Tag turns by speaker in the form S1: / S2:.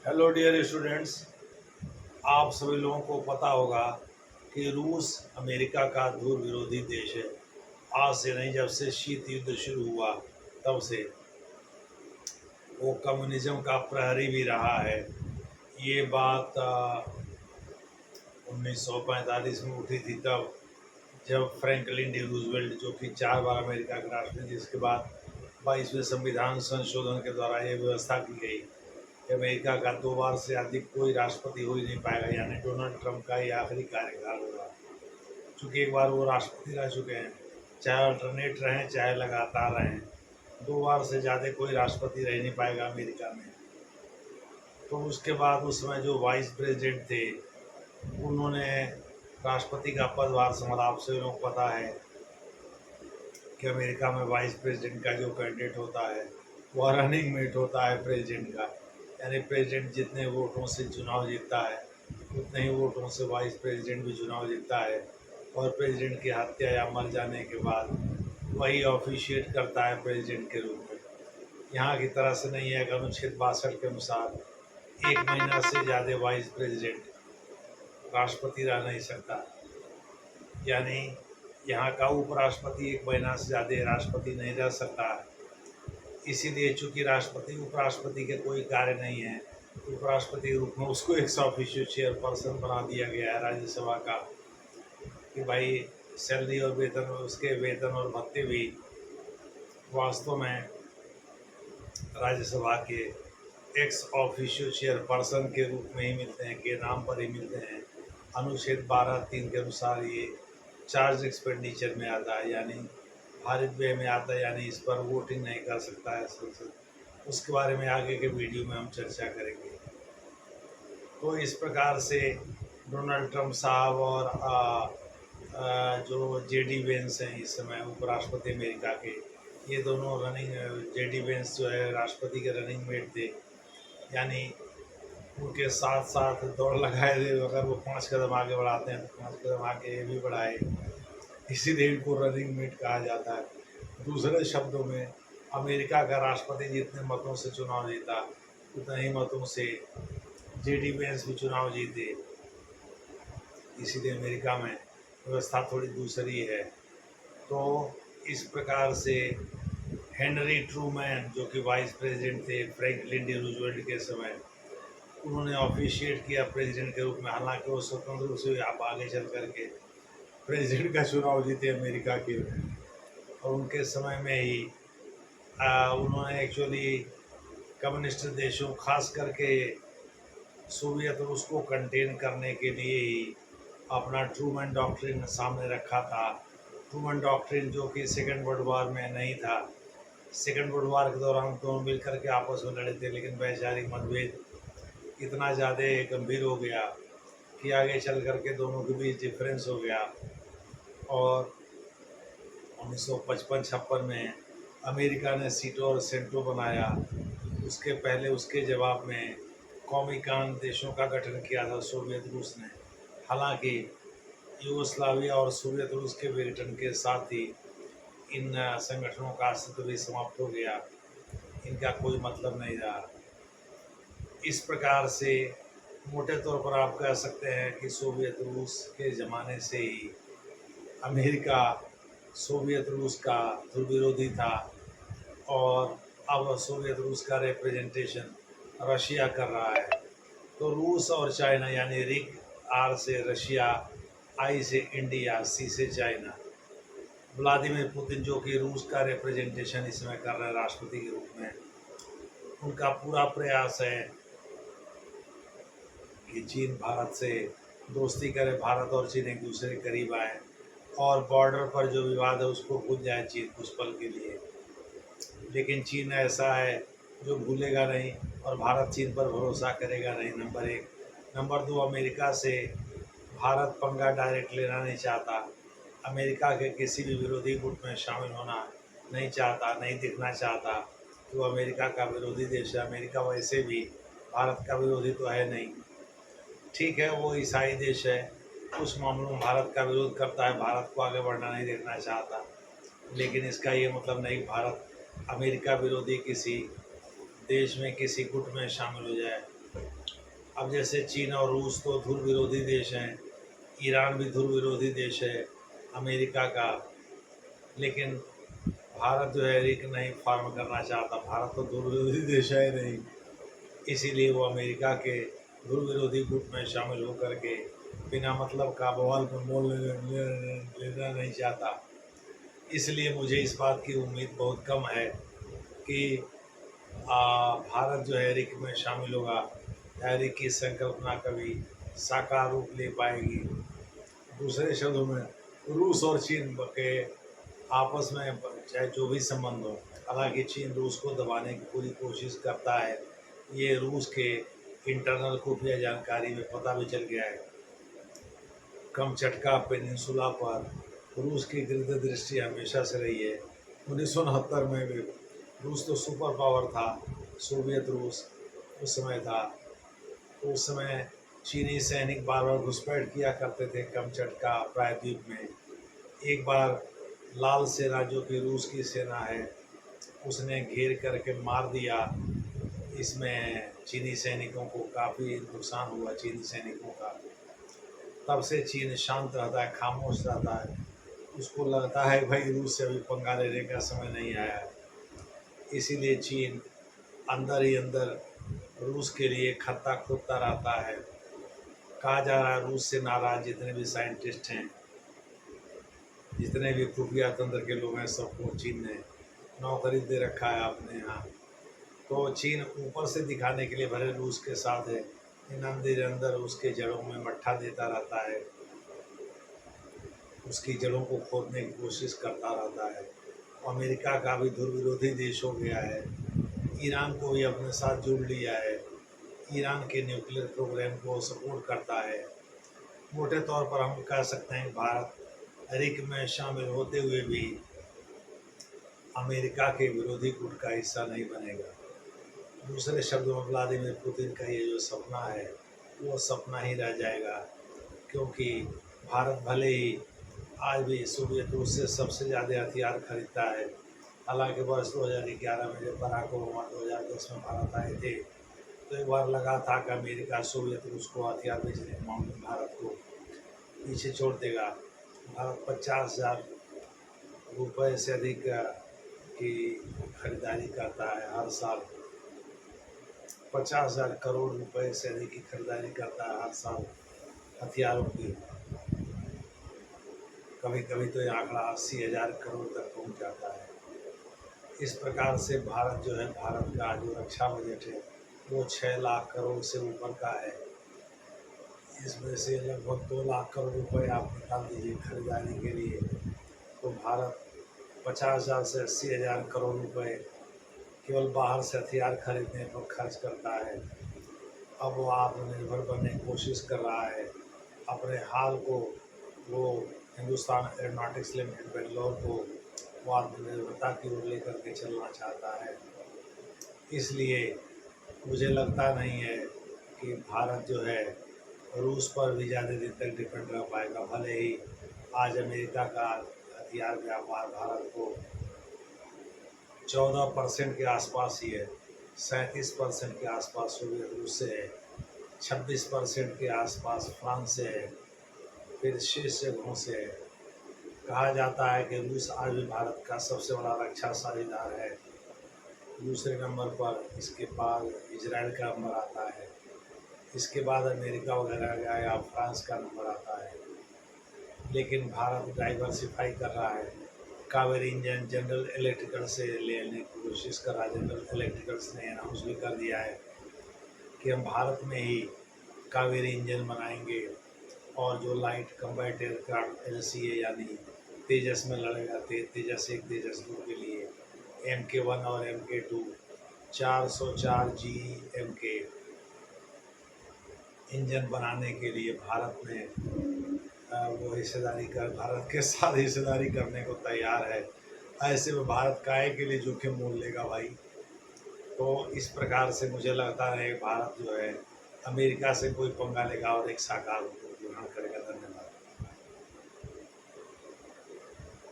S1: Hello dear students. आप सभी लोगों को पता होगा कि रूस अमेरिका का ध्रुव विरोधी देश है। आज से नहीं, जब से शीत युद्ध शुरू हुआ तब से वो कम्युनिज्म का प्रहरी भी रहा है। ये बात 1945 में उठी थी, तब जब फ्रैंकलिन डी रूजवेल्ट, जो कि 4 बार अमेरिका के राष्ट्रपति, जिसके बाद 22वें संविधान संशोधन के द्वारा ये व्यवस्था की गई कि अमेरिका का 2 बार से अधिक कोई राष्ट्रपति हो ही नहीं पाएगा, यानी डोनाल्ड ट्रंप का ये आखिरी कार्यकाल होगा। चूँकि एक बार वो राष्ट्रपति रह चुके हैं, चाहे अल्टरनेट रहें चाहे लगातार रहें, 2 बार से ज़्यादा कोई राष्ट्रपति रह नहीं पाएगा अमेरिका में। तो उसके बाद उसमें जो वाइस प्रेसिडेंट थे, उन्होंने राष्ट्रपति का पदभार संभाला। आप सभी लोगों को पता है कि अमेरिका में वाइस प्रेसिडेंट का जो कैंडिडेट होता है वह रनिंग मेट होता है प्रेसिडेंट का, यानी प्रेसिडेंट जितने वोटों से चुनाव जीतता है उतने ही वोटों से वाइस प्रेसिडेंट भी चुनाव जीतता है। और प्रेसिडेंट की हत्या या मर जाने के बाद वही ऑफिशिएट करता है प्रेसिडेंट के रूप में। यहाँ की तरह से नहीं है कि अनुच्छेद 62 के अनुसार 1 महीना से ज़्यादा वाइस प्रेसिडेंट राष्ट्रपति रह नहीं सकता, यानी यहाँ का उपराष्ट्रपति 1 महीना से ज़्यादा राष्ट्रपति नहीं रह सकता है। इसीलिए चूंकि राष्ट्रपति उपराष्ट्रपति के कोई कार्य नहीं है, उपराष्ट्रपति के रूप में उसको एक ऑफिशियल चेयरपर्सन बना दिया गया है राज्यसभा का, कि भाई सैलरी और वेतन, उसके वेतन और भत्ते भी वास्तव में राज्यसभा के एक्स ऑफिशियल चेयरपर्सन के रूप में ही मिलते हैं, के नाम पर ही मिलते हैं। अनुच्छेद 12(3) के अनुसार ये चार्ज एक्सपेंडिचर में आता है, यानी भारत व्यय में आता है, यानी इस पर वोटिंग नहीं कर सकता है संसद। उसके बारे में आगे के वीडियो में हम चर्चा करेंगे। तो इस प्रकार से डोनाल्ड ट्रंप साहब और जो जेडी वेंस हैं इस समय उपराष्ट्रपति अमेरिका के, ये दोनों रनिंग, जेडी वेंस जो है राष्ट्रपति के रनिंग मेट थे, यानी उनके साथ साथ दौड़ लगाए थे। अगर वो 5 कदम आगे बढ़ाते हैं तो 5 कदम आगे ये भी बढ़ाए, इसीलिए इनको रनिंग मेट कहा जाता है। दूसरे शब्दों में, अमेरिका का राष्ट्रपति जितने मतों से चुनाव जीता उतने ही मतों से जेडी वेंस भी चुनाव जीते। इसीलिए अमेरिका में व्यवस्था थोड़ी दूसरी है। तो इस प्रकार से हेनरी ट्रूमैन, जो कि वाइस प्रेसिडेंट थे फ्रैंकलिन डी रूजवेल्ट के समय, उन्होंने ऑफिशिएट किया प्रेसिडेंट के रूप में। हालांकि वो स्वतंत्र रूप से आप आगे चल करके प्रेसिडेंट का चुनाव जीते अमेरिका के, और उनके समय में ही उन्होंने एक्चुअली कम्युनिस्ट देशों, खास करके सोवियत रूस को कंटेन करने के लिए ही अपना ट्रूमैन डॉक्ट्रिन सामने रखा था। ट्रूमैन डॉक्ट्रिन जो कि सेकेंड वर्ल्ड वार में नहीं था। सेकेंड वर्ल्ड वार के दौरान दोनों मिल करके आपस में लड़े थे, लेकिन वैचारिक मतभेद इतना ज़्यादा गंभीर हो गया कि आगे चल करके दोनों के बीच डिफरेंस हो गया। और 1955-56 में अमेरिका ने सीटो और सेंटो बनाया। उसके पहले, उसके जवाब में कॉमिकान देशों का गठन किया था सोवियत रूस ने। हालांकि यूगोस्लाविया और सोवियत रूस के विघटन के साथ ही इन संगठनों का अस्तित्व भी समाप्त हो गया, इनका कोई मतलब नहीं रहा। इस प्रकार से मोटे तौर पर आप कह सकते हैं कि सोवियत रूस के ज़माने से ही अमेरिका सोवियत रूस का ध्रुव विरोधी था, और अब सोवियत रूस का रिप्रेजेंटेशन रशिया कर रहा है। तो रूस और चाइना, यानी रिक, आर से रशिया, आई से इंडिया, सी से चाइना, व्लादिमीर पुतिन जो कि रूस का रिप्रेजेंटेशन इस समय कर रहे हैं राष्ट्रपति के रूप में, उनका पूरा प्रयास है कि चीन भारत से दोस्ती करे, भारत और चीन एक दूसरे के करीब आए, और बॉर्डर पर जो विवाद है उसको भूल जाए चीन कुछ पल के लिए। लेकिन चीन ऐसा है जो भूलेगा नहीं, और भारत चीन पर भरोसा करेगा नहीं, नंबर 1। नंबर 2, अमेरिका से भारत पंगा डायरेक्ट लेना नहीं चाहता। अमेरिका के किसी भी विरोधी गुट में शामिल होना नहीं चाहता, नहीं दिखना चाहता कि वो अमेरिका का विरोधी देश है। अमेरिका वैसे भी भारत का विरोधी तो है नहीं। ठीक है, वो ईसाई देश है, कुछ मामलों में भारत का विरोध करता है, भारत को आगे बढ़ना नहीं देखना चाहता, लेकिन इसका ये मतलब नहीं भारत अमेरिका विरोधी किसी देश में, किसी गुट में शामिल हो जाए। अब जैसे चीन और रूस तो ध्रुव विरोधी देश हैं, ईरान भी ध्रुव विरोधी देश है अमेरिका का, लेकिन भारत जो है एक नहीं फॉर्म करना चाहता। भारत तो ध्रुव विरोधी देश है ही नहीं, इसीलिए वो अमेरिका के ध्रुव विरोधी गुट में शामिल होकर के बिना मतलब का बवाल में मोल लेना नहीं चाहता। इसलिए मुझे इस बात की उम्मीद बहुत कम है कि भारत जो है एरिक में शामिल होगा, एरिक की संकल्पना कभी साकार रूप ले पाएगी। दूसरे शब्दों में रूस और चीन के आपस में चाहे जो भी संबंध हो, हालांकि चीन रूस को दबाने की पूरी कोशिश करता है, ये रूस के इंटरनल खुफिया जानकारी में पता भी चल गया है। कमचटका पेनिनसुला पर रूस की गृह दृष्टि हमेशा से रही है। 1969 में भी रूस तो सुपर पावर था, सोवियत रूस उस समय था। उस समय चीनी सैनिक बार बार घुसपैठ किया करते थे कमचटका प्रायद्वीप में। एक बार लाल सेना जो कि रूस की सेना है उसने घेर करके मार दिया। इसमें चीनी सैनिकों को काफ़ी नुकसान हुआ, चीनी सैनिकों का। तब से चीन शांत रहता है, खामोश रहता है। उसको लगता है भाई रूस से अभी पंगा लेने का समय नहीं आया है। इसीलिए चीन अंदर ही अंदर रूस के लिए खत्ता खोदता रहता है। कहा जा रहा है रूस से नाराज जितने भी साइंटिस्ट हैं, जितने भी खुफिया तंत्र के लोग हैं, सबको चीन ने नौकरी दे रखा है अपने यहाँ। तो चीन ऊपर से दिखाने के लिए भले रूस के साथ है, इन अंदर अंदर उसके जड़ों में मट्ठा देता रहता है, उसकी जड़ों को खोदने की कोशिश करता रहता है। अमेरिका का भी ध्रुव विरोधी देश हो गया है, ईरान को भी अपने साथ जोड़ लिया है, ईरान के न्यूक्लियर प्रोग्राम को सपोर्ट करता है। मोटे तौर पर हम कह सकते हैं कि भारत रिक में शामिल होते हुए भी अमेरिका के विरोधी गुट का हिस्सा नहीं बनेगा। दूसरे शब्दों में व्लादिमीर पुतिन का ये जो सपना है वो सपना ही रह जाएगा, क्योंकि भारत भले ही आज भी सोवियत रूस से सबसे ज़्यादा हथियार खरीदता है। हालांकि वर्ष 2011 में जब बराक ओबामा 2010 में भारत आए थे तो एक बार लगा था कि अमेरिका सोवियत रूस को हथियार बेचने के मामले में भारत को पीछे छोड़ देगा। भारत 50,000 रुपये से अधिक की खरीदारी करता है हर साल। 50,000 करोड़ रुपए से अधिक की खरीदारी करता है हर साल हथियारों की। कभी कभी तो ये आंकड़ा 80,000 करोड़ तक पहुंच जाता है। इस प्रकार से भारत जो है, भारत का जो रक्षा बजट है वो 6 लाख करोड़ से ऊपर का है। इसमें से लगभग 2 लाख करोड़ रुपए आप निकाल दीजिए खरीदारी के लिए, तो भारत 50,000 से 80,000 करोड़ रुपए केवल बाहर से हथियार खरीदने पर खर्च करता है। अब वो आत्मनिर्भर बनने की कोशिश कर रहा है। अपने हाल को वो हिंदुस्तान एरोनॉटिक्स लिमिटेड बेंगलोर को वो आत्मनिर्भरता की ओर लेकर के चलना चाहता है। इसलिए मुझे लगता नहीं है कि भारत जो है रूस पर भी ज़्यादा दिन तक डिपेंड रह पाएगा। भले ही आज अमेरिका का हथियार व्यापार भारत को 14% के आसपास ही है, 37% के आसपास सोवियत रूस से है, 26% के आसपास फ्रांस से है, फिर शेष जगहों से है। कहा जाता है कि रूस आज भी भारत का सबसे बड़ा रक्षा साझेदार है। दूसरे नंबर पर इसके बाद इजराइल का नंबर आता है, इसके बाद अमेरिका वगैरह या फ्रांस का नंबर आता है। लेकिन भारत डाइवर्सिफाई कर रहा है। कावेरी इंजन जनरल इलेक्ट्रिकल से लेने की कोशिश कर रहा है। जनरल इलेक्ट्रिकल्स ने अनाउंस भी कर दिया है कि हम भारत में ही कावेरी इंजन बनाएंगे और जो लाइट कम्बैट एयरक्राफ्ट LCA यानी तेजस में लड़ेगा, तेजस 1 तेजस 2 के लिए MK1 और MK2 404 GMK इंजन बनाने के लिए भारत में वो हिस्सेदारी कर भारत के साथ हिस्सेदारी करने को तैयार है। ऐसे में भारत काहे के लिए जोखिम मोल लेगा भाई। तो इस प्रकार से मुझे लगता है भारत जो है अमेरिका से कोई पंगा लेगा और एक साकार